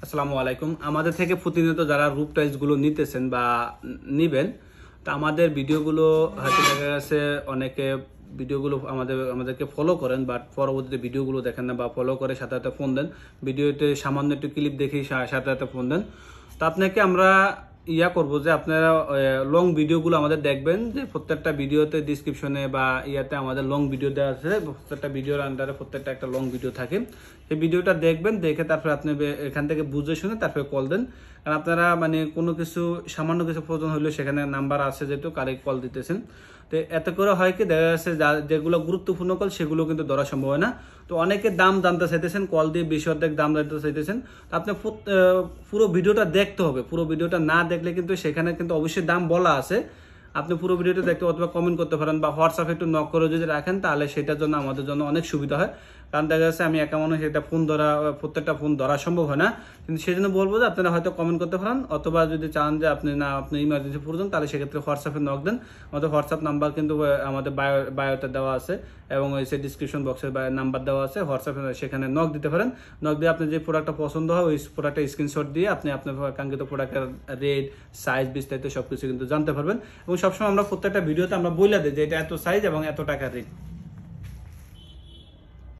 আসসালামু আলাইকুম। আমাদের থেকে প্রতিনিয়ত যারা রূপ টাইলসগুলো নিতেছেন বা নিবেন, তা আমাদের ভিডিওগুলো হয়তো দেখা গেছে অনেকে ভিডিওগুলো আমাদেরকে ফলো করেন, বাট পরবর্তীতে ভিডিওগুলো দেখেন না বা ফলো করে সাথে সাথে ফোন দেন। ভিডিওতে সামান্য একটু ক্লিপ দেখেই সাথে সাথে ফোন দেন। তো আপনাকে আমরা করবো যে আপনারা লং ভিডিওগুলো আমাদের দেখবেন, যে প্রত্যেকটা ভিডিওতে ডিসক্রিপশনে বা আমাদের লং ভিডিও দেওয়া আছে। প্রত্যেকটা ভিডিওর আন্ডারে প্রত্যেকটা একটা লং ভিডিও থাকে। সেই ভিডিওটা দেখবেন, দেখে তারপরে আপনি এখান থেকে বুঝে শুনে তারপরে কল দেন। কারণ আপনারা কোনো কিছু সামান্য কিছু প্রয়োজন হলেও সেখানে নাম্বার আছে, যেহেতু কারেক্ট কল দিতেছেন। তো এত করে হয় কি, দেখা যাচ্ছে যেগুলো গুরুত্বপূর্ণ কল সেগুলো কিন্তু ধরা সম্ভব হয় না। তো অনেকে দাম জানতে চাইতেছেন, কল দিয়ে 20 অর্ধেক দাম জানতে চাইতেছেন। তো আপনি পুরো ভিডিওটা দেখতে হবে। পুরো ভিডিওটা না দেখলে কিন্তু সেখানে কিন্তু অবশ্যই দাম বলা আছে। আপনি পুরো ভিডিওটা দেখতে অথবা কমেন্ট করতে পারেন বা হোয়াটসঅ্যাপে একটু নক করে যদি রাখেন, তাহলে সেটার জন্য আমাদের জন্য অনেক সুবিধা হয়। কারণ দেখা যাচ্ছে আমি একা মানুষ, এটা প্রত্যেকটা ফোন ধরা সম্ভব হয় না। কিন্তু সেই জন্য বলবো যে আপনারা হয়তো কমেন্ট করতে পারেন, অথবা যদি চান যে আপনি ইমার্জেন্সি প্রয়োজন, তাহলে সেক্ষেত্রে হোয়াটসঅ্যাপে নক দেন। আমাদের হোয়াটসঅ্যাপ নাম্বার কিন্তু আমাদের বায়োতে দেওয়া আছে, এবং ওই ডিসক্রিপশন বক্সের নাম্বার দেওয়া আছে। হোয়াটসঅ্যাপে সেখানে নক দিতে পারেন। নক দিয়ে আপনি যে প্রোডাক্টটা পছন্দ হয় ওই প্রোডাক্টের স্ক্রিনশট দিয়ে আপনি আপনার কাঙ্ক্ষিত প্রোডাক্টের রেট, সাইজ, বিস্তারিত সবকিছু কিন্তু জানতে পারবেন। এবং সবসময় আমরা প্রত্যেকটা ভিডিওতে আমরা বলে দিই যে এটা এত সাইজ এবং এত টাকা রেট।